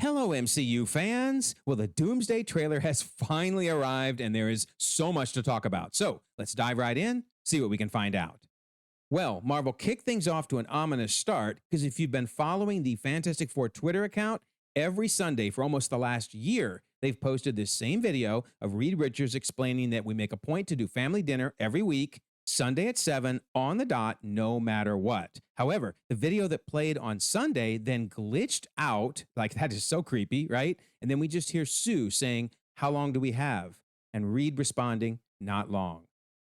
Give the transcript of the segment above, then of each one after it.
Hello, MCU fans! Well, the Doomsday trailer has finally arrived, and there is so much to talk about. So let's dive right in, see what we can find out. Well, Marvel kicked things off to an ominous start because if you've been following the Fantastic Four Twitter account, every Sunday for almost the last year, they've posted this same video of Reed Richards explaining that we make a point to do family dinner every week, Sunday at 7 on the dot, no matter what. However, the video that played on Sunday then glitched out. Like, that is so creepy, right? And then we just hear Sue saying, "How long do we have?" And Reed responding, "Not long."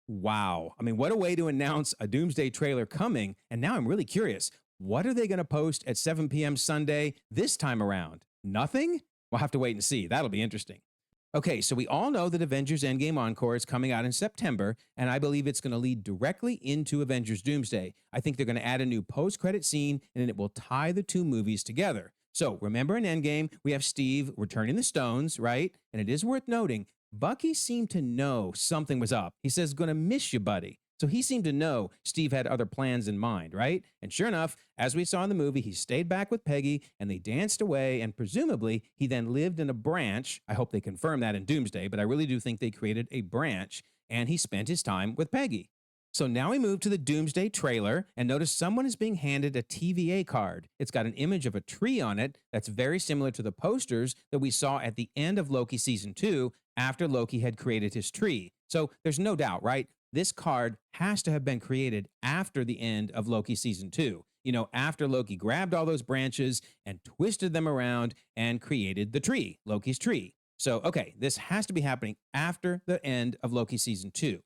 Wow. I mean, what a way to announce a Doomsday trailer coming. And now I'm really curious. What are they going to post at 7 p.m. Sunday this time around? Nothing? We'll have to wait and see. That'll be interesting. Okay, so we all know that Avengers Endgame Encore is coming out in September, and I believe it's going to lead directly into Avengers Doomsday. I think they're going to add a new post-credit scene, and it will tie the two movies together. So remember in Endgame, we have Steve returning the stones, right? And it is worth noting, Bucky seemed to know something was up. He says, "Gonna miss you, buddy." So he seemed to know Steve had other plans in mind, right? And sure enough, as we saw in the movie, he stayed back with Peggy and they danced away, and presumably he then lived in a branch. I hope they confirm that in Doomsday, but I really do think they created a branch, and he spent his time with Peggy. So now we move to the Doomsday trailer, and notice someone is being handed a TVA card. It's got an image of a tree on it that's very similar to the posters that we saw at the end of Loki Season 2 after Loki had created his tree. So there's no doubt, right? This card has to have been created after the end of Loki Season 2. You know, after Loki grabbed all those branches and twisted them around and created the tree, Loki's tree. So, okay, this has to be happening after the end of Loki Season 2.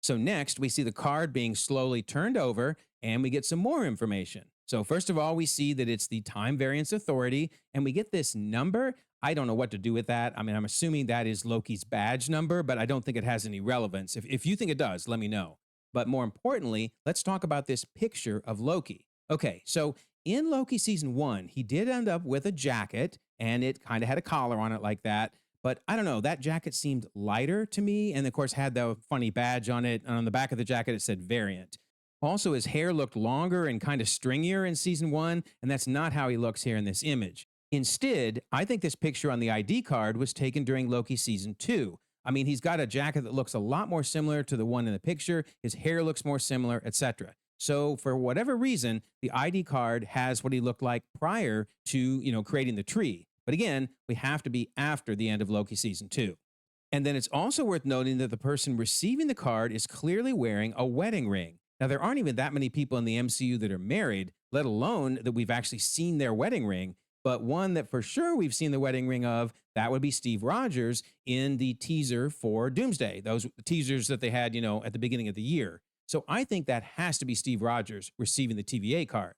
So next, we see the card being slowly turned over, and we get some more information. So first of all, we see that it's the Time Variance Authority, and we get this number. I don't know what to do with that. I mean, I'm assuming that is Loki's badge number, but I don't think it has any relevance. If you think it does, let me know. But more importantly, let's talk about this picture of Loki. Okay, so in Loki Season 1, he did end up with a jacket, and it kind of had a collar on it like that. But I don't know, that jacket seemed lighter to me, and of course had the funny badge on it. And on the back of the jacket, it said Variant. Also, his hair looked longer and kind of stringier in Season 1, and that's not how he looks here in this image. Instead, I think this picture on the ID card was taken during Loki Season 2. I mean, he's got a jacket that looks a lot more similar to the one in the picture, his hair looks more similar, etc. So for whatever reason, the ID card has what he looked like prior to, creating the tree. But again, we have to be after the end of Loki Season 2. And then it's also worth noting that the person receiving the card is clearly wearing a wedding ring. Now, there aren't even that many people in the MCU that are married, let alone that we've actually seen their wedding ring. But one that for sure we've seen the wedding ring of, that would be Steve Rogers in the teaser for Doomsday, those teasers that they had, at the beginning of the year. So I think that has to be Steve Rogers receiving the TVA card.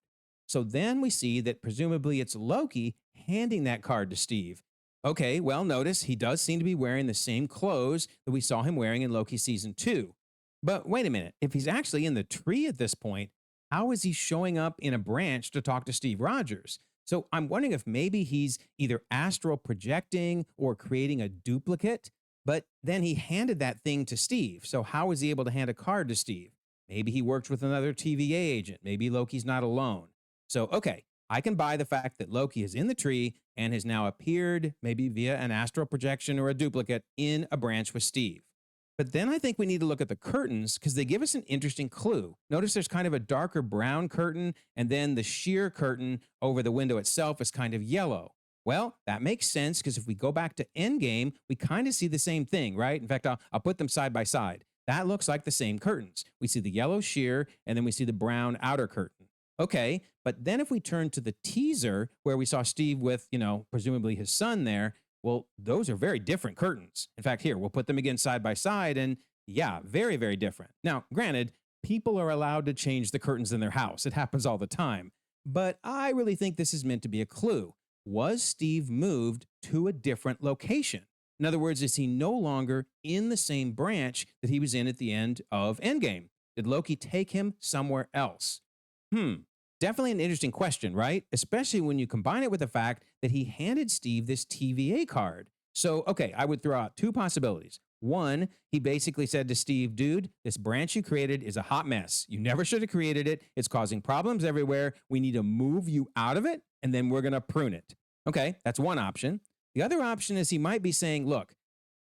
So then we see that presumably it's Loki handing that card to Steve. Okay, well, notice he does seem to be wearing the same clothes that we saw him wearing in Loki Season 2. But wait a minute, if he's actually in the tree at this point, how is he showing up in a branch to talk to Steve Rogers? So I'm wondering if maybe he's either astral projecting or creating a duplicate, but then he handed that thing to Steve. So how was he able to hand a card to Steve? Maybe he worked with another TVA agent. Maybe Loki's not alone. So, okay, I can buy the fact that Loki is in the tree and has now appeared, maybe via an astral projection or a duplicate, in a branch with Steve. But then I think we need to look at the curtains because they give us an interesting clue. Notice there's kind of a darker brown curtain, and then the sheer curtain over the window itself is kind of yellow. Well, that makes sense because if we go back to Endgame, we kind of see the same thing, right? In fact, I'll put them side by side. That looks like the same curtains. We see the yellow sheer, and then we see the brown outer curtain. Okay, but then if we turn to the teaser where we saw Steve with, presumably his son there, well, those are very different curtains. In fact, here, we'll put them again side by side, and yeah, very, very different. Now, granted, people are allowed to change the curtains in their house. It happens all the time. But I really think this is meant to be a clue. Was Steve moved to a different location? In other words, is he no longer in the same branch that he was in at the end of Endgame? Did Loki take him somewhere else? Definitely an interesting question, right? Especially when you combine it with the fact that he handed Steve this TVA card. So, okay, I would throw out two possibilities. One, he basically said to Steve, "Dude, this branch you created is a hot mess. You never should have created it. It's causing problems everywhere. We need to move you out of it, and then we're going to prune it." Okay, that's one option. The other option is he might be saying, look,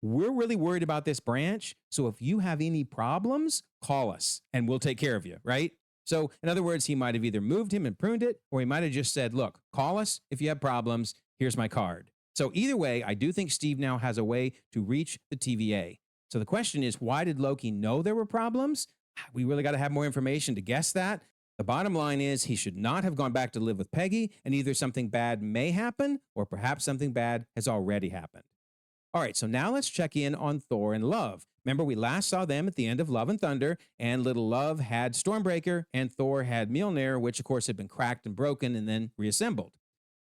we're really worried about this branch. So if you have any problems, call us and we'll take care of you, right? So, in other words, he might have either moved him and pruned it, or he might have just said, look, call us if you have problems. Here's my card. So, either way, I do think Steve now has a way to reach the TVA. So, the question is, why did Loki know there were problems? We really got to have more information to guess that. The bottom line is he should not have gone back to live with Peggy, and either something bad may happen, or perhaps something bad has already happened. All right, so now let's check in on Thor and Love. Remember, we last saw them at the end of Love and Thunder, and little Love had Stormbreaker, and Thor had Mjolnir, which of course had been cracked and broken and then reassembled.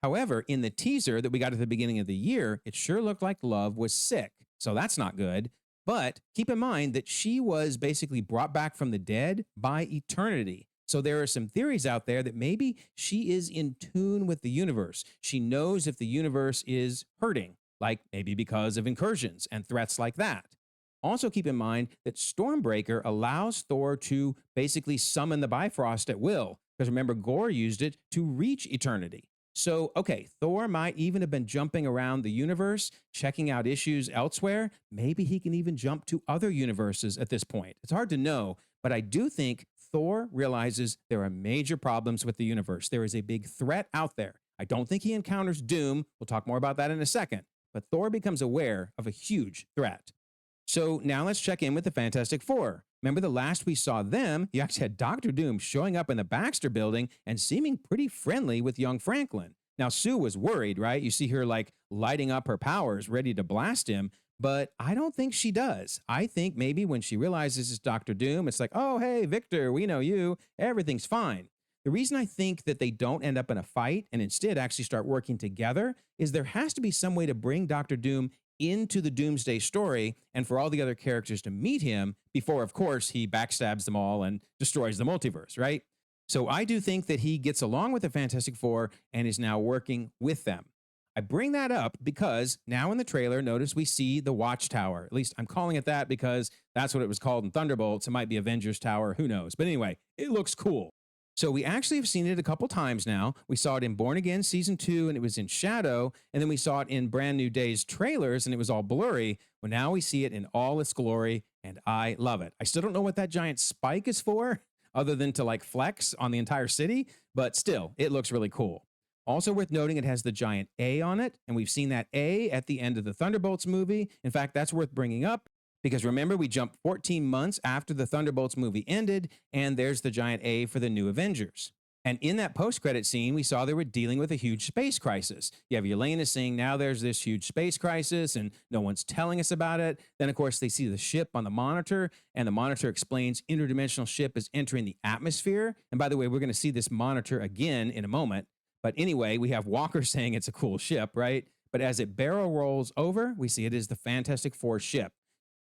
However, in the teaser that we got at the beginning of the year, it sure looked like Love was sick, so that's not good. But keep in mind that she was basically brought back from the dead by eternity. So there are some theories out there that maybe she is in tune with the universe. She knows if the universe is hurting, like maybe because of incursions and threats like that. Also, keep in mind that Stormbreaker allows Thor to basically summon the Bifrost at will, because remember, Gore used it to reach eternity. So, okay, Thor might even have been jumping around the universe, checking out issues elsewhere. Maybe he can even jump to other universes at this point. It's hard to know, but I do think Thor realizes there are major problems with the universe. There is a big threat out there. I don't think he encounters Doom. We'll talk more about that in a second. But Thor becomes aware of a huge threat. So now let's check in with the Fantastic Four. Remember the last we saw them, you actually had Doctor Doom showing up in the Baxter building and seeming pretty friendly with young Franklin. Now, Sue was worried, right? You see her like lighting up her powers, ready to blast him, but I don't think she does. I think maybe when she realizes it's Doctor Doom, it's like, oh, hey, Victor, we know you. Everything's fine. The reason I think that they don't end up in a fight and instead actually start working together is there has to be some way to bring Doctor Doom into the Doomsday story and for all the other characters to meet him before, of course, he backstabs them all and destroys the multiverse, right? So I do think that he gets along with the Fantastic Four and is now working with them. I bring that up because now in the trailer, notice we see the Watchtower. At least I'm calling it that because that's what it was called in Thunderbolts. It might be Avengers Tower, who knows? But anyway, it looks cool. So we actually have seen it a couple times now. We saw it in Born Again season 2 and it was in shadow, and then we saw it in Brand New Days trailers and it was all blurry. Well, now we see it in all its glory and I love it. I still don't know what that giant spike is for other than to like flex on the entire city, but still, it looks really cool. Also worth noting, it has the giant A on it, and we've seen that A at the end of the Thunderbolts movie. In fact, that's worth bringing up because remember, we jumped 14 months after the Thunderbolts movie ended, and there's the giant A for the new Avengers. And in that post-credit scene, we saw they were dealing with a huge space crisis. You have Yelena saying, now there's this huge space crisis, and no one's telling us about it. Then, of course, they see the ship on the monitor, and the monitor explains interdimensional ship is entering the atmosphere. And by the way, we're going to see this monitor again in a moment. But anyway, we have Walker saying it's a cool ship, right? But as it barrel rolls over, we see it is the Fantastic Four ship.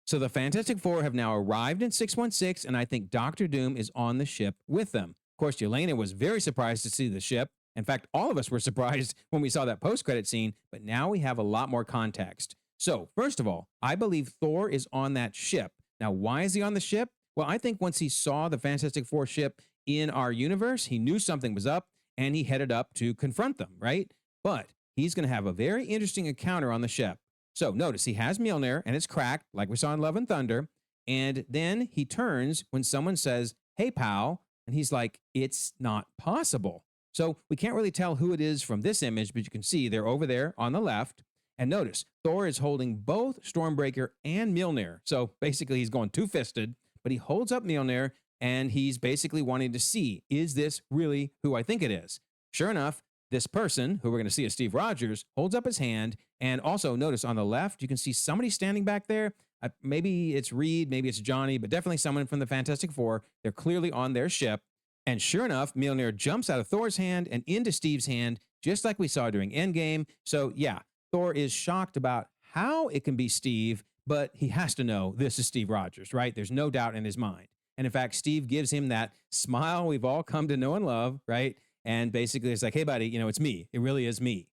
So the Fantastic Four have now arrived in 616, and I think Doctor Doom is on the ship with them. Of course, Yelena was very surprised to see the ship. In fact, all of us were surprised when we saw that post-credit scene, but now we have a lot more context. So, first of all, I believe Thor is on that ship. Now, why is he on the ship? Well, I think once he saw the Fantastic Four ship in our universe, he knew something was up, and he headed up to confront them, right? But he's going to have a very interesting encounter on the ship. So notice he has Mjolnir, and it's cracked, like we saw in Love and Thunder. And then he turns when someone says, hey, pal. And he's like, it's not possible. So we can't really tell who it is from this image, but you can see they're over there on the left. And notice Thor is holding both Stormbreaker and Mjolnir. So basically he's going two-fisted, but he holds up Mjolnir and he's basically wanting to see, is this really who I think it is? Sure enough, this person, who we're going to see as Steve Rogers, holds up his hand. And also notice on the left, you can see somebody standing back there. Maybe it's Reed, maybe it's Johnny, but definitely someone from the Fantastic Four. They're clearly on their ship. And sure enough, Mjolnir jumps out of Thor's hand and into Steve's hand, just like we saw during Endgame. So yeah, Thor is shocked about how it can be Steve, but he has to know this is Steve Rogers, right? There's no doubt in his mind. And in fact, Steve gives him that smile we've all come to know and love, right? And basically it's like, hey, buddy, it's me. It really is me.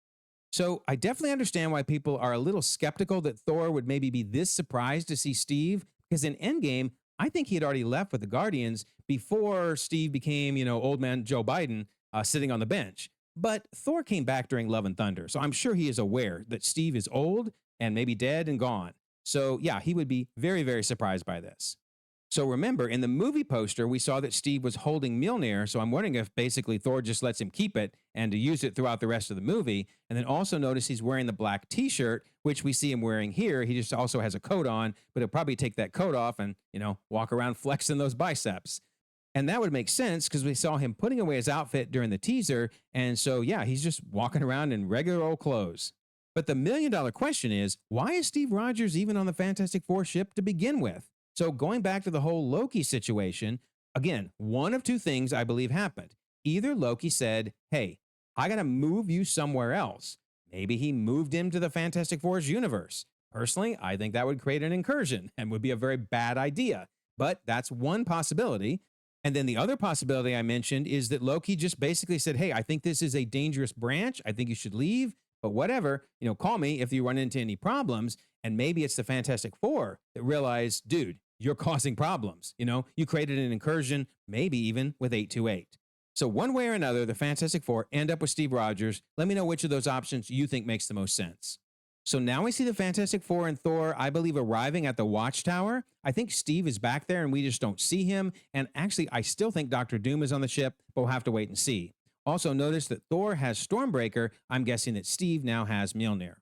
So I definitely understand why people are a little skeptical that Thor would maybe be this surprised to see Steve, because in Endgame, I think he had already left with the Guardians before Steve became, old man Joe Biden sitting on the bench. But Thor came back during Love and Thunder, so I'm sure he is aware that Steve is old and maybe dead and gone. So, yeah, he would be very, very surprised by this. So remember, in the movie poster, we saw that Steve was holding Mjolnir. So I'm wondering if basically Thor just lets him keep it and to use it throughout the rest of the movie. And then also notice he's wearing the black t-shirt, which we see him wearing here. He just also has a coat on, but he'll probably take that coat off and, walk around flexing those biceps. And that would make sense because we saw him putting away his outfit during the teaser. And so, yeah, he's just walking around in regular old clothes. But the $1 million question is, why is Steve Rogers even on the Fantastic Four ship to begin with? So going back to the whole Loki situation, again, one of two things I believe happened. Either Loki said, hey, I got to move you somewhere else. Maybe he moved him to the Fantastic Four's universe. Personally, I think that would create an incursion and would be a very bad idea. But that's one possibility. And then the other possibility I mentioned is that Loki just basically said, hey, I think this is a dangerous branch. I think you should leave. But whatever, call me if you run into any problems. And maybe it's the Fantastic Four that realize, dude, you're causing problems. You created an incursion, maybe even with 828. So one way or another, the Fantastic Four end up with Steve Rogers. Let me know which of those options you think makes the most sense. So now we see the Fantastic Four and Thor, I believe, arriving at the Watchtower. I think Steve is back there and we just don't see him. And actually, I still think Dr. Doom is on the ship, but we'll have to wait and see. Also notice that Thor has Stormbreaker. I'm guessing that Steve now has Mjolnir.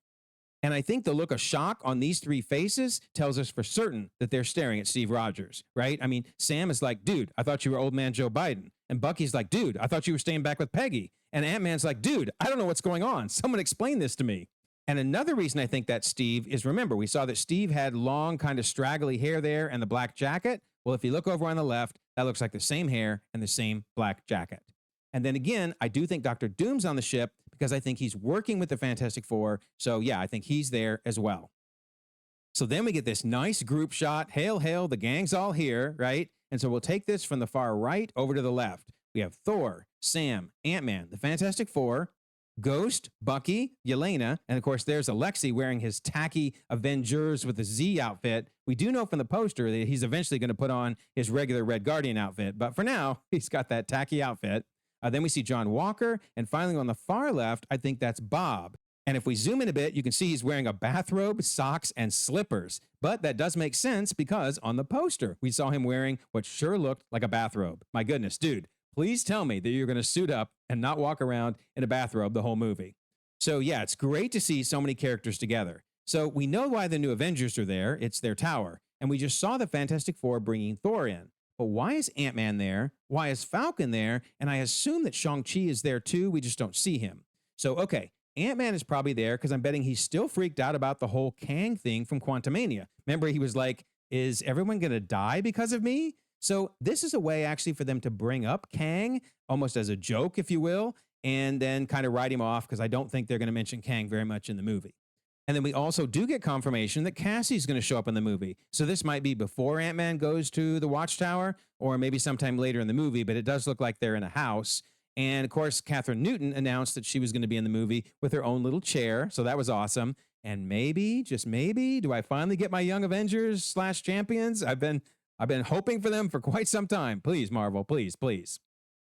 And I think the look of shock on these three faces tells us for certain that they're staring at Steve Rogers, right? I mean, Sam is like, dude, I thought you were old man Joe Biden. And Bucky's like, dude, I thought you were staying back with Peggy. And Ant-Man's like, dude, I don't know what's going on. Someone explain this to me. And another reason I think that's Steve is, remember, we saw that Steve had long, kind of straggly hair there and the black jacket. Well, if you look over on the left, that looks like the same hair and the same black jacket. And then again, I do think Dr. Doom's on the ship because I think he's working with the Fantastic Four. So yeah, I think he's there as well. So then we get this nice group shot. Hail, hail, the gang's all here, right? And so we'll take this from the far right over to the left. We have Thor, Sam, Ant-Man, the Fantastic Four, Ghost, Bucky, Yelena, and of course there's Alexei wearing his tacky Avengers with a Z outfit. We do know from the poster that he's eventually going to put on his regular Red Guardian outfit, but for now, he's got that tacky outfit. Then we see John Walker, and finally on the far left, I think that's Bob. And if we zoom in a bit, you can see he's wearing a bathrobe, socks, and slippers. But that does make sense because on the poster, we saw him wearing what sure looked like a bathrobe. My goodness, dude, please tell me that you're going to suit up and not walk around in a bathrobe the whole movie. So yeah, it's great to see so many characters together. So we know why the new Avengers are there. It's their tower. And we just saw the Fantastic Four bringing Thor in. But why is Ant-Man there? Why is Falcon there? And I assume that Shang-Chi is there too. We just don't see him. So, okay, Ant-Man is probably there because I'm betting he's still freaked out about the whole Kang thing from Quantumania. Remember, he was like, is everyone going to die because of me? So this is a way actually for them to bring up Kang, almost as a joke, if you will, and then kind of write him off because I don't think they're going to mention Kang very much in the movie. And then we also do get confirmation that Cassie's going to show up in the movie. So this might be before Ant-Man goes to the Watchtower or maybe sometime later in the movie, but it does look like they're in a house. And of course, Catherine Newton announced that she was going to be in the movie with her own little chair. So that was awesome. And maybe, just maybe, do I finally get my Young Avengers / champions? I've been hoping for them for quite some time. Please, Marvel, please, please.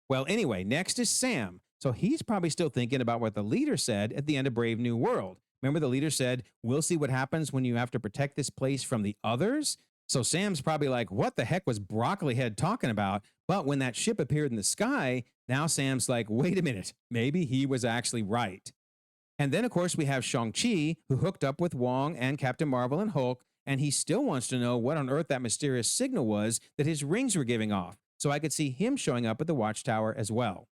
Well, anyway, next is Sam. So he's probably still thinking about what the leader said at the end of Brave New World. Remember, the leader said, we'll see what happens when you have to protect this place from the others. So Sam's probably like, what the heck was Broccoli Head talking about? But when that ship appeared in the sky, now Sam's like, wait a minute, maybe he was actually right. And then, of course, we have Shang-Chi, who hooked up with Wong and Captain Marvel and Hulk, and he still wants to know what on earth that mysterious signal was that his rings were giving off. So I could see him showing up at the Watchtower as well.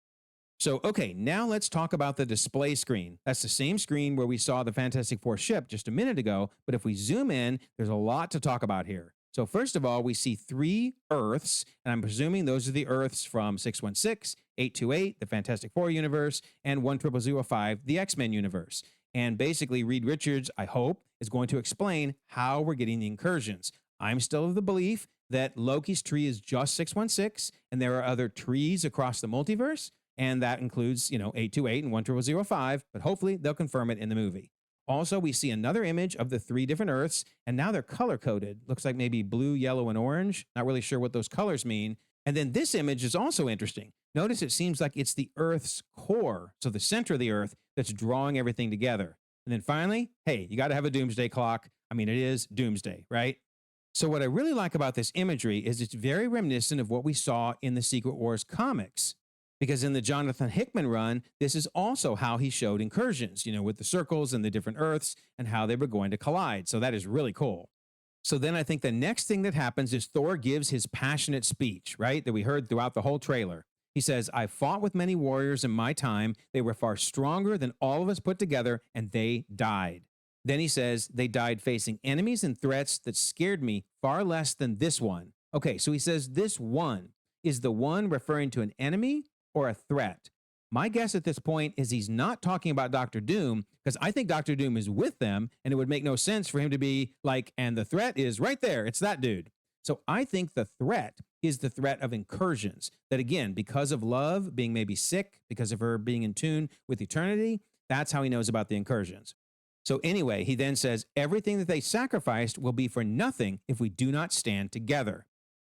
So, okay, now let's talk about the display screen. That's the same screen where we saw the Fantastic Four ship just a minute ago, but if we zoom in, there's a lot to talk about here. So first of all, we see 3 Earths, and I'm presuming those are the Earths from 616, 828, the Fantastic Four universe, and 10005, the X-Men universe. And basically, Reed Richards, I hope, is going to explain how we're getting the incursions. I'm still of the belief that Loki's tree is just 616, and there are other trees across the multiverse, and that includes, 828 and 10005, but hopefully they'll confirm it in the movie. Also, we see another image of the 3 different Earths, and now they're color-coded. Looks like maybe blue, yellow, and orange. Not really sure what those colors mean, And then this image is also interesting. Notice it seems like it's the Earth's core, so the center of the Earth, that's drawing everything together. And then finally, hey, you got to have a doomsday clock. I mean, it is doomsday, right? So, what I really like about this imagery is it's very reminiscent of what we saw in the Secret Wars comics. Because in the Jonathan Hickman run, this is also how he showed incursions, with the circles and the different Earths and how they were going to collide. So, that is really cool. So then I think the next thing that happens is Thor gives his passionate speech, right? That we heard throughout the whole trailer. He says, I fought with many warriors in my time. They were far stronger than all of us put together, and they died. Then he says, they died facing enemies and threats that scared me far less than this one. Okay, so he says this one. Is the one referring to an enemy or a threat? My guess at this point is he's not talking about Doctor Doom, because I think Doctor Doom is with them, and it would make no sense for him to be like, and the threat is right there. It's that dude. So I think the threat is the threat of incursions. That again, because of Love being maybe sick, because of her being in tune with eternity, that's how he knows about the incursions. So anyway, he then says, everything that they sacrificed will be for nothing if we do not stand together.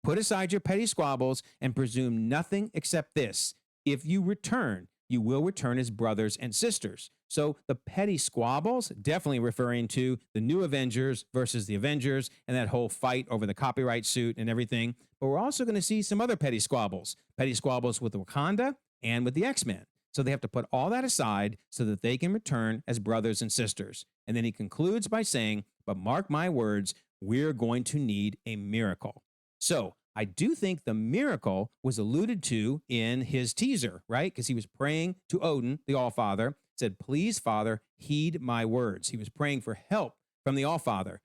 Put aside your petty squabbles and presume nothing except this. If you return, you will return as brothers and sisters. So the petty squabbles, definitely referring to the new Avengers versus the Avengers and that whole fight over the copyright suit and everything. But we're also going to see some other petty squabbles with Wakanda and with the X-Men. So they have to put all that aside so that they can return as brothers and sisters. And then he concludes by saying, but mark my words, we're going to need a miracle. So I do think the miracle was alluded to in his teaser, right? Because he was praying to Odin, the All-Father, said, please, Father, heed my words. He was praying for help from the All-Father.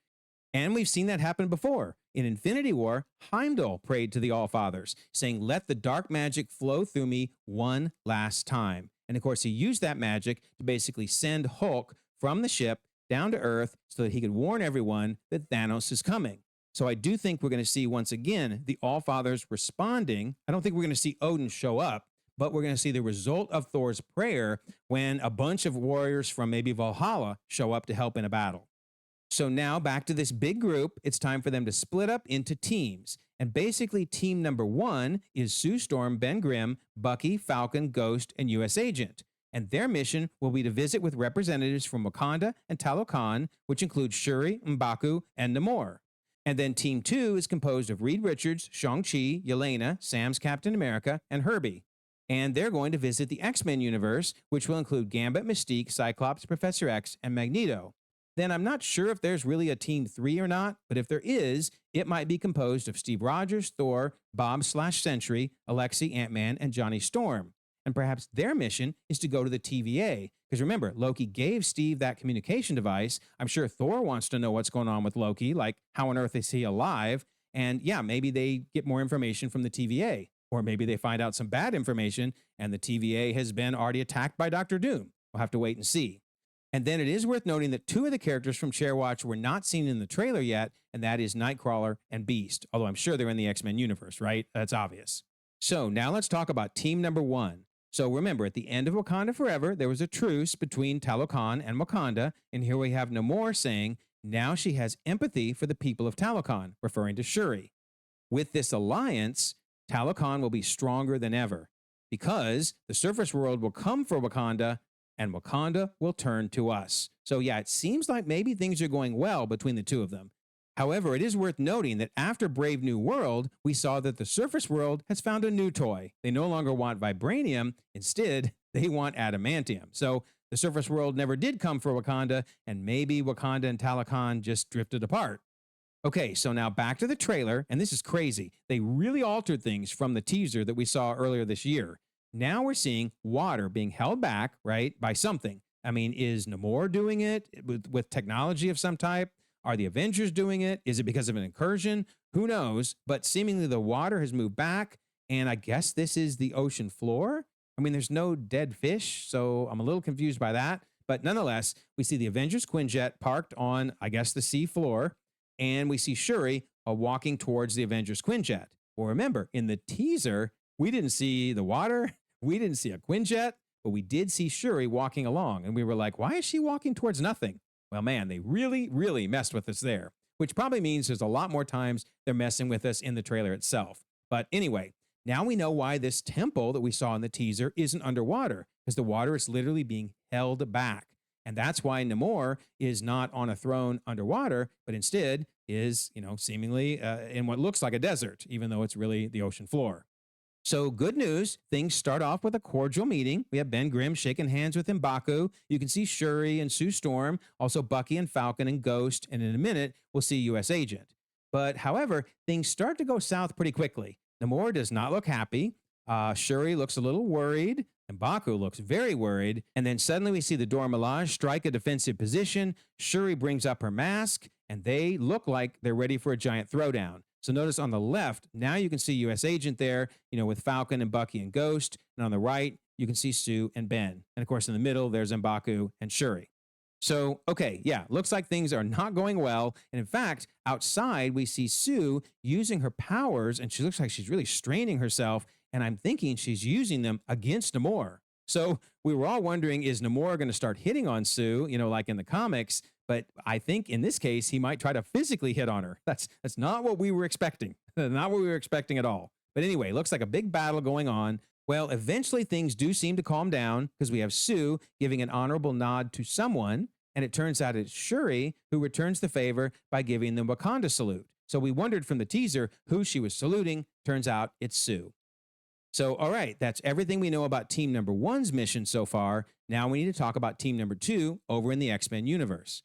And we've seen that happen before. In Infinity War, Heimdall prayed to the All-Fathers, saying, let the dark magic flow through me one last time. And of course, he used that magic to basically send Hulk from the ship down to Earth so that he could warn everyone that Thanos is coming. So I do think we're going to see, once again, the All-Fathers responding. I don't think we're going to see Odin show up, but we're going to see the result of Thor's prayer when a bunch of warriors from maybe Valhalla show up to help in a battle. So now back to this big group, it's time for them to split up into teams. And basically team number 1 is Sue Storm, Ben Grimm, Bucky, Falcon, Ghost, and US Agent. And their mission will be to visit with representatives from Wakanda and Talokan, which includes Shuri, M'Baku, and Namor. And then Team 2 is composed of Reed Richards, Shang-Chi, Yelena, Sam's Captain America, and Herbie. And they're going to visit the X-Men universe, which will include Gambit, Mystique, Cyclops, Professor X, and Magneto. Then I'm not sure if there's really a Team 3 or not, but if there is, it might be composed of Steve Rogers, Thor, Bob/Sentry, Alexei, Ant-Man, and Johnny Storm. And perhaps their mission is to go to the TVA. Because remember, Loki gave Steve that communication device. I'm sure Thor wants to know what's going on with Loki, like how on earth is he alive? And yeah, maybe they get more information from the TVA. Or maybe they find out some bad information and the TVA has been already attacked by Doctor Doom. We'll have to wait and see. And then it is worth noting that 2 of the characters from Chairwatch were not seen in the trailer yet, and that is Nightcrawler and Beast. Although I'm sure they're in the X-Men universe, right? That's obvious. So now let's talk about team number 1. So remember, at the end of Wakanda Forever, there was a truce between Talokan and Wakanda, and here we have Namor saying, now she has empathy for the people of Talokan, referring to Shuri. With this alliance, Talokan will be stronger than ever, because the surface world will come for Wakanda, and Wakanda will turn to us. So yeah, it seems like maybe things are going well between the two of them. However, it is worth noting that after Brave New World, we saw that the surface world has found a new toy. They no longer want vibranium. Instead, they want adamantium. So the surface world never did come for Wakanda, and maybe Wakanda and Talokan just drifted apart. Okay, so now back to the trailer, and this is crazy. They really altered things from the teaser that we saw earlier this year. Now we're seeing water being held back, right, by something. I mean, is Namor doing it with technology of some type? Are the Avengers doing it? Is it because of an incursion? Who knows? But seemingly the water has moved back, and I guess this is the ocean floor. I mean, there's no dead fish, so I'm a little confused by that. But nonetheless, we see the Avengers Quinjet parked on, I guess, the sea floor, and we see Shuri walking towards the Avengers Quinjet. Well, remember, in the teaser, we didn't see the water, we didn't see a Quinjet, but we did see Shuri walking along, and we were like, why is she walking towards nothing? Well, man, they really, really messed with us there, which probably means there's a lot more times they're messing with us in the trailer itself. But anyway, Now we know why this temple that we saw in the teaser isn't underwater, because the water is literally being held back. And that's why Namor is not on a throne underwater, but instead is, seemingly in what looks like a desert, even though it's really the ocean floor. So, good news. Things start off with a cordial meeting. We have Ben Grimm shaking hands with M'Baku. You can see Shuri and Sue Storm, also Bucky and Falcon and Ghost. And in a minute, we'll see US Agent. But however, things start to go south pretty quickly. Namor does not look happy. Shuri looks a little worried. M'Baku looks very worried. And then suddenly we see the Dora Milaje strike a defensive position. Shuri brings up her mask, and they look like they're ready for a giant throwdown. So notice on the left, now you can see US Agent there, with Falcon and Bucky and Ghost. And on the right, you can see Sue and Ben. And of course, in the middle, there's M'Baku and Shuri. So, okay, yeah, looks like things are not going well. And in fact, outside, we see Sue using her powers, and she looks like she's really straining herself. And I'm thinking she's using them against Namor. So we were all wondering, is Namor going to start hitting on Sue, like in the comics? But I think in this case, he might try to physically hit on her. That's not what we were expecting. Not what we were expecting at all. But anyway, looks like a big battle going on. Well, eventually things do seem to calm down because we have Sue giving an honorable nod to someone. And it turns out it's Shuri who returns the favor by giving the Wakanda salute. So we wondered from the teaser who she was saluting. Turns out it's Sue. So, all right, that's everything we know about Team Number One's mission so far. Now we need to talk about Team Number Two over in the X-Men universe.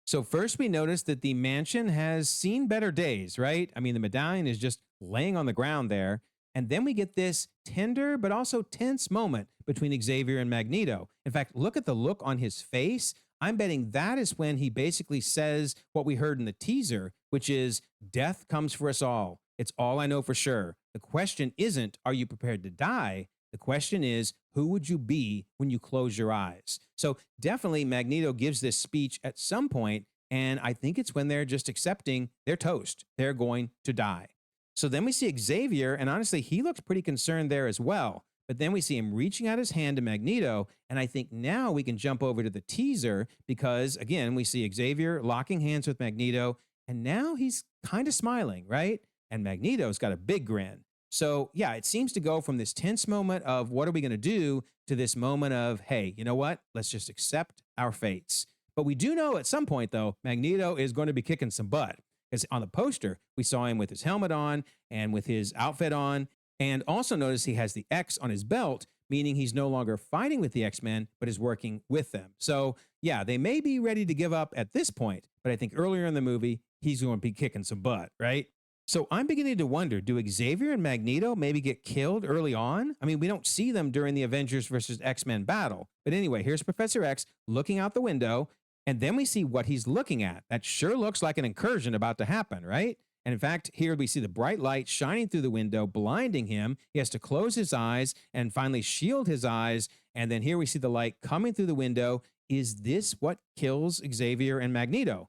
So first we noticed that the mansion has seen better days, right? I mean, the medallion is just laying on the ground there. And then we get this tender but also tense moment between Xavier and Magneto. In fact, look at the look on his face. I'm betting that is when he basically says what we heard in the teaser, which is, death comes for us all. It's all I know for sure. The question isn't, are you prepared to die? The question is, who would you be when you close your eyes? So definitely Magneto gives this speech at some point, and I think it's when they're just accepting their toast. They're going to die. So then we see Xavier, and honestly, he looks pretty concerned there as well. But then we see him reaching out his hand to Magneto, and I think now we can jump over to the teaser because, again, we see Xavier locking hands with Magneto, and now he's kind of smiling, right? And Magneto's got a big grin. So, yeah, it seems to go from this tense moment of what are we going to do to this moment of, hey, you know what? Let's just accept our fates. But we do know at some point, though, Magneto is going to be kicking some butt. Because on the poster, we saw him with his helmet on and with his outfit on. And also notice he has the X on his belt, meaning he's no longer fighting with the X-Men, but is working with them. So, yeah, they may be ready to give up at this point, but I think earlier in the movie, he's going to be kicking some butt, right? So I'm beginning to wonder, do Xavier and Magneto maybe get killed early on? I mean, we don't see them during the Avengers versus X-Men battle. But anyway, here's Professor X looking out the window, and then we see what he's looking at. That sure looks like an incursion about to happen, right? And in fact, here we see the bright light shining through the window, blinding him. He has to close his eyes and finally shield his eyes. And then here we see the light coming through the window. Is this what kills Xavier and Magneto?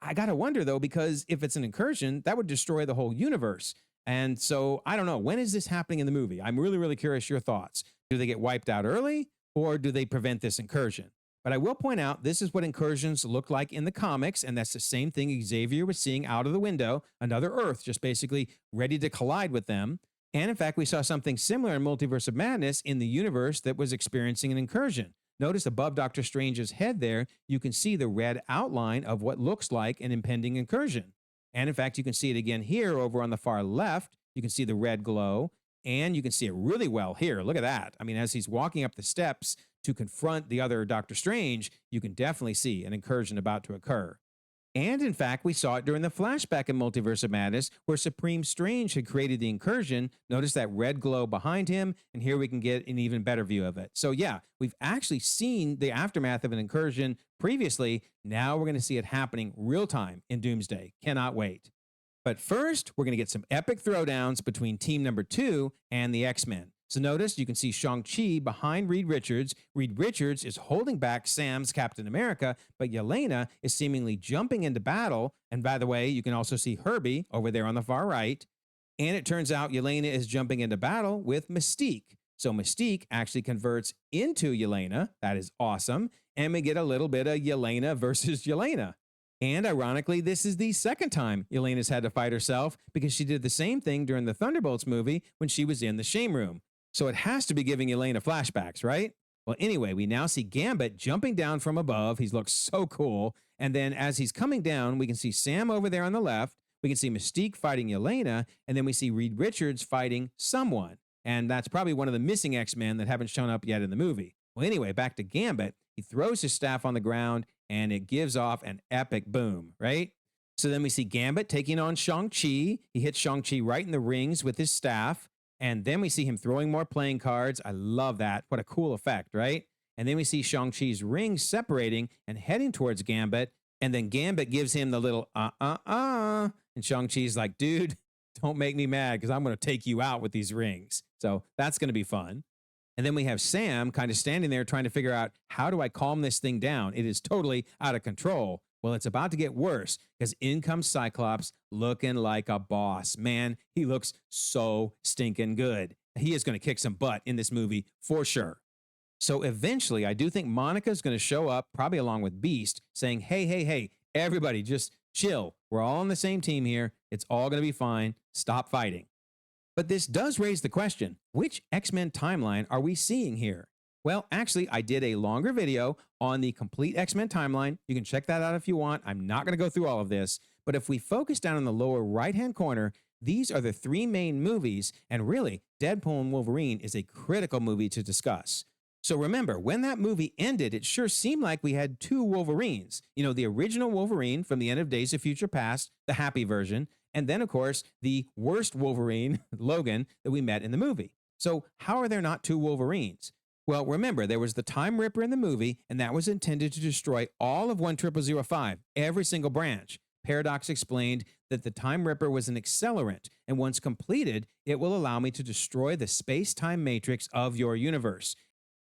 I got to wonder, though, because if it's an incursion, that would destroy the whole universe. And so I don't know. When is this happening in the movie? I'm really, really curious your thoughts. Do they get wiped out early or do they prevent this incursion? But I will point out, this is what incursions look like in the comics, and that's the same thing Xavier was seeing out of the window, another Earth just basically ready to collide with them. And in fact, we saw something similar in Multiverse of Madness in the universe that was experiencing an incursion. Notice above Doctor Strange's head there, you can see the red outline of what looks like an impending incursion. And in fact, you can see it again here over on the far left. You can see the red glow, and you can see it really well here. Look at that. I mean, as he's walking up the steps to confront the other Doctor Strange, you can definitely see an incursion about to occur. And in fact, we saw it during the flashback in Multiverse of Madness where Supreme Strange had created the incursion. Notice that red glow behind him, and here we can get an even better view of it. So yeah, we've actually seen the aftermath of an incursion previously. Now we're going to see it happening real time in Doomsday. Cannot wait. But first, we're going to get some epic throwdowns between Team Number 2 and the X-Men. So notice you can see Shang-Chi behind Reed Richards. Reed Richards is holding back Sam's Captain America, but Yelena is seemingly jumping into battle. And by the way, you can also see Herbie over there on the far right. And it turns out Yelena is jumping into battle with Mystique. So Mystique actually converts into Yelena. That is awesome. And we get a little bit of Yelena versus Yelena. And ironically, this is the second time Yelena's had to fight herself because she did the same thing during the Thunderbolts movie when she was in the shame room. So it has to be giving Yelena flashbacks, right? Well, anyway, we now see Gambit jumping down from above. He looks so cool. And then as he's coming down, we can see Sam over there on the left. We can see Mystique fighting Yelena. And then we see Reed Richards fighting someone. And that's probably one of the missing X-Men that haven't shown up yet in the movie. Well, anyway, back to Gambit. He throws his staff on the ground and it gives off an epic boom, right? So then we see Gambit taking on Shang-Chi. He hits Shang-Chi right in the rings with his staff. And then we see him throwing more playing cards. I love that. What a cool effect, right? And then we see Shang-Chi's rings separating and heading towards Gambit. And then Gambit gives him the little And Shang-Chi's like, dude, don't make me mad because I'm going to take you out with these rings. So that's going to be fun. And then we have Sam kind of standing there trying to figure out, how do I calm this thing down? It is totally out of control. Well, it's about to get worse because in comes Cyclops looking like a boss. Man, he looks so stinking good. He is going to kick some butt in this movie for sure. So eventually, I do think Monica's going to show up, probably along with Beast, saying, hey, everybody, just chill. We're all on the same team here. It's all going to be fine. Stop fighting. But this does raise the question, which X-Men timeline are we seeing here? Well, actually, I did a longer video on the complete X-Men timeline. You can check that out if you want. I'm not going to go through all of this. But if we focus down in the lower right-hand corner, these are the three main movies. And really, Deadpool and Wolverine is a critical movie to discuss. So remember, when that movie ended, it sure seemed like we had two Wolverines. You know, the original Wolverine from the end of Days of Future Past, the happy version, and then, of course, the worst Wolverine, Logan, that we met in the movie. So how are there not two Wolverines? Well, remember, there was the Time Ripper in the movie, and that was intended to destroy all of 10005, every single branch. Paradox explained that the Time Ripper was an accelerant, and once completed, it will allow me to destroy the space-time matrix of your universe.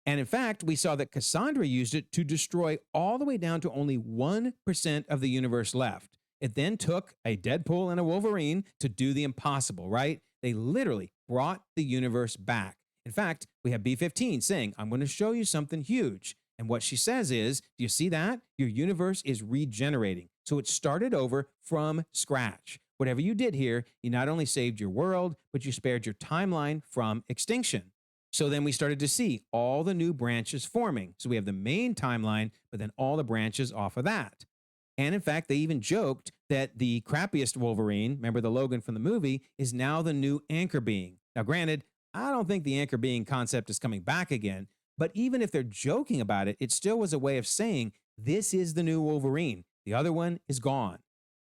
And in fact, we saw that Cassandra used it to destroy all the way down to only 1% of the universe left. It then took a Deadpool and a Wolverine to do the impossible, right? They literally brought the universe back. In fact, we have B-15 saying, I'm going to show you something huge. And what she says is, do you see that? Your universe is regenerating. So it started over from scratch. Whatever you did here, you not only saved your world, but you spared your timeline from extinction. So then we started to see all the new branches forming. So we have the main timeline, but then all the branches off of that. And in fact, they even joked that the crappiest Wolverine, remember the Logan from the movie, is now the new anchor being. Now, granted, I don't think the anchor being concept is coming back again, but even if they're joking about it, it still was a way of saying this is the new Wolverine. The other one is gone.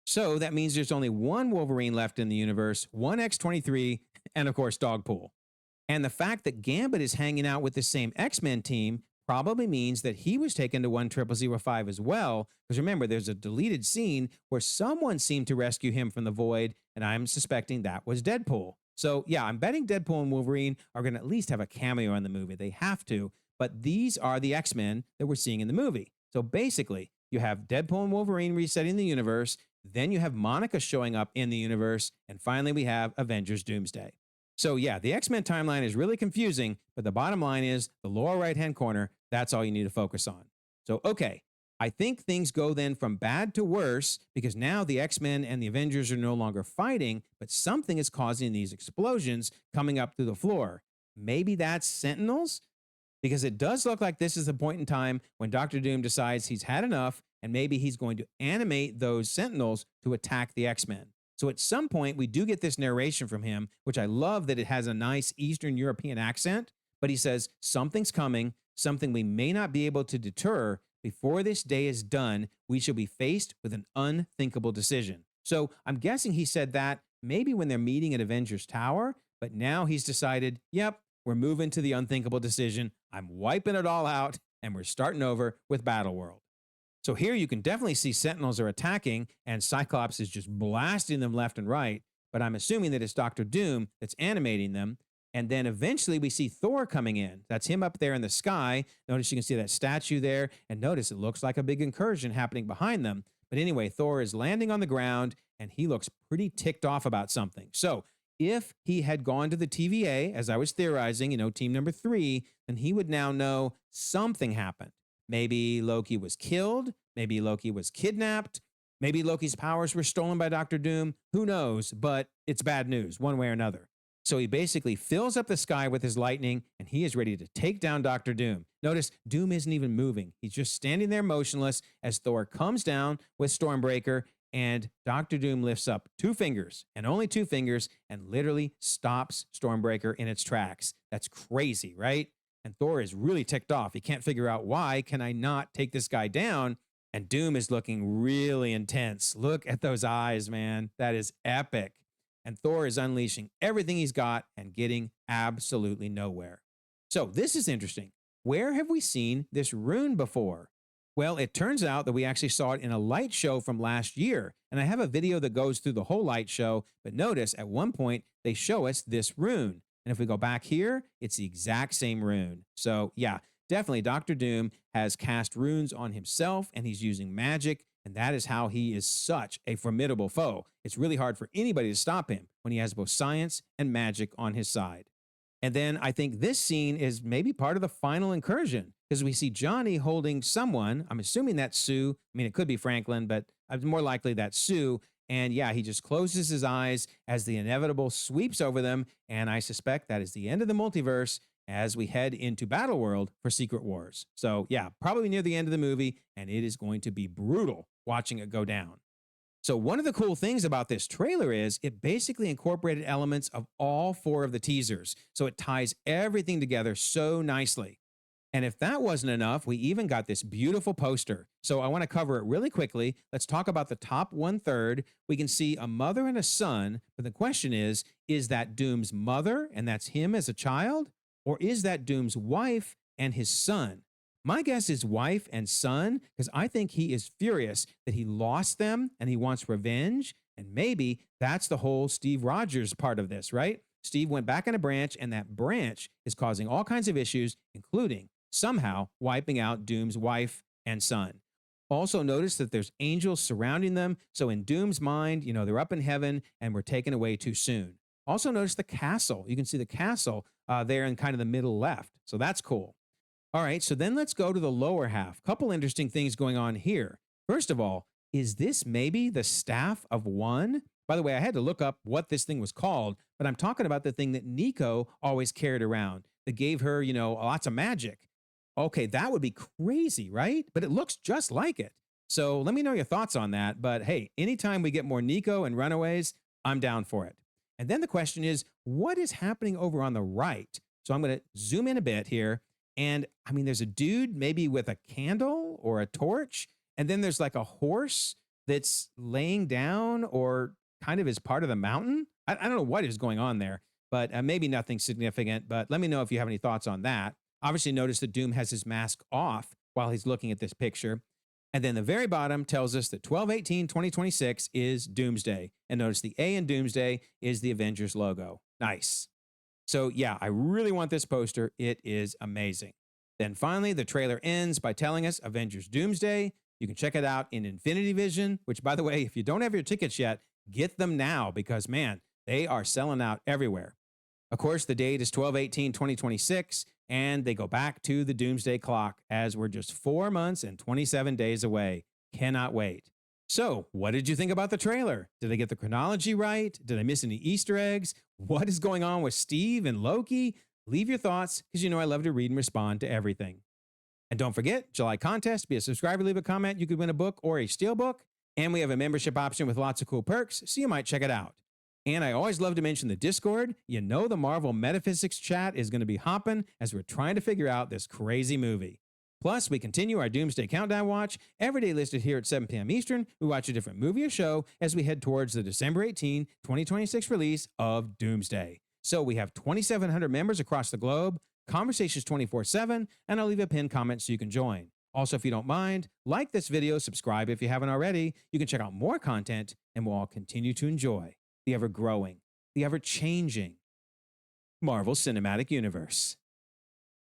So that means there's only one Wolverine left in the universe, one X-23, and of course, Dogpool. And the fact that Gambit is hanging out with the same X-Men team probably means that he was taken to 10005 as well. Because remember, there's a deleted scene where someone seemed to rescue him from the void, and I'm suspecting that was Deadpool. So yeah, I'm betting Deadpool and Wolverine are going to at least have a cameo in the movie. They have to. But these are the X-Men that we're seeing in the movie. So basically, you have Deadpool and Wolverine resetting the universe. Then you have Monica showing up in the universe. And finally, we have Avengers Doomsday. So yeah, the X-Men timeline is really confusing, but the bottom line is the lower right-hand corner, that's all you need to focus on. So, okay, I think things go then from bad to worse because now the X-Men and the Avengers are no longer fighting, but something is causing these explosions coming up through the floor. Maybe that's Sentinels? Because it does look like this is the point in time when Doctor Doom decides he's had enough and maybe he's going to animate those Sentinels to attack the X-Men. So at some point, we do get this narration from him, which I love that it has a nice Eastern European accent, but he says, something's coming, something we may not be able to deter. Before this day is done, we shall be faced with an unthinkable decision. So I'm guessing he said that maybe when they're meeting at Avengers Tower, but now he's decided, yep, we're moving to the unthinkable decision. I'm wiping it all out, and we're starting over with Battleworld. So here you can definitely see Sentinels are attacking and Cyclops is just blasting them left and right. But I'm assuming that it's Doctor Doom that's animating them. And then eventually we see Thor coming in. That's him up there in the sky. Notice you can see that statue there. And notice it looks like a big incursion happening behind them. But anyway, Thor is landing on the ground and he looks pretty ticked off about something. So if he had gone to the TVA, as I was theorizing, team number 3, then he would now know something happened. Maybe Loki was killed. Maybe Loki was kidnapped. Maybe Loki's powers were stolen by Doctor Doom. Who knows? But it's bad news, one way or another. So he basically fills up the sky with his lightning and he is ready to take down Doctor Doom. Notice Doom isn't even moving. He's just standing there motionless as Thor comes down with Stormbreaker and Doctor Doom lifts up 2 fingers and only 2 fingers and literally stops Stormbreaker in its tracks. That's crazy, right? And Thor is really ticked off. He can't figure out why can I not take this guy down? And Doom is looking really intense. Look at those eyes, man. That is epic. And Thor is unleashing everything he's got and getting absolutely nowhere. So this is interesting. Where have we seen this rune before? Well, it turns out that we actually saw it in a light show from last year. And I have a video that goes through the whole light show, but notice at one point they show us this rune. And if we go back here, it's the exact same rune. So yeah, definitely Doctor Doom has cast runes on himself and he's using magic. And that is how he is such a formidable foe. It's really hard for anybody to stop him when he has both science and magic on his side. And then I think this scene is maybe part of the final incursion because we see Johnny holding someone. I'm assuming that's Sue. I mean, it could be Franklin, but more likely that's Sue. And yeah, he just closes his eyes as the inevitable sweeps over them. And I suspect that is the end of the multiverse as we head into Battle World for Secret Wars. So yeah, probably near the end of the movie, and it is going to be brutal watching it go down. So one of the cool things about this trailer is it basically incorporated elements of all 4 of the teasers. So it ties everything together so nicely. And if that wasn't enough, we even got this beautiful poster. So I want to cover it really quickly. Let's talk about the top 1/3. We can see a mother and a son, but the question is that Doom's mother and that's him as a child? Or is that Doom's wife and his son? My guess is wife and son, because I think he is furious that he lost them and he wants revenge. And maybe that's the whole Steve Rogers part of this, right? Steve went back on a branch and that branch is causing all kinds of issues, including somehow wiping out Doom's wife and son. Also notice that there's angels surrounding them. So in Doom's mind, they're up in heaven and were taken away too soon. Also notice the castle. You can see the castle there in kind of the middle left. So that's cool. All right, so then let's go to the lower half. Couple interesting things going on here. First of all, is this maybe the Staff of One? By the way, I had to look up what this thing was called, but I'm talking about the thing that Nico always carried around that gave her, lots of magic. Okay, that would be crazy, right? But it looks just like it. So let me know your thoughts on that. But hey, anytime we get more Nico and Runaways, I'm down for it. And then the question is, what is happening over on the right? So I'm going to zoom in a bit here. And I mean, there's a dude maybe with a candle or a torch. And then there's like a horse that's laying down or kind of is part of the mountain. I don't know what is going on there, but maybe nothing significant. But let me know if you have any thoughts on that. Obviously, notice that Doom has his mask off while he's looking at this picture. And then the very bottom tells us that 12/18/2026 is Doomsday. And notice the A in Doomsday is the Avengers logo. Nice. So yeah, I really want this poster. It is amazing. Then finally, the trailer ends by telling us Avengers Doomsday. You can check it out in Infinity Vision, which by the way, if you don't have your tickets yet, get them now because man, they are selling out everywhere. Of course, the date is 12/18/2026, and they go back to the Doomsday Clock as we're just 4 months and 27 days away. Cannot wait. So, what did you think about the trailer? Did I get the chronology right? Did I miss any Easter eggs? What is going on with Steve and Loki? Leave your thoughts because I love to read and respond to everything. And don't forget, July contest, be a subscriber, leave a comment. You could win a book or a steelbook. And we have a membership option with lots of cool perks, so you might check it out. And I always love to mention the Discord. The Marvel Metaphysics chat is going to be hopping as we're trying to figure out this crazy movie. Plus, we continue our Doomsday Countdown watch, every day listed here at 7 p.m. Eastern. We watch a different movie or show as we head towards the December 18, 2026 release of Doomsday. So we have 2,700 members across the globe, conversations 24/7, and I'll leave a pinned comment so you can join. Also, if you don't mind, like this video, subscribe if you haven't already. You can check out more content, and we'll all continue to enjoy the ever-growing, the ever-changing Marvel Cinematic Universe.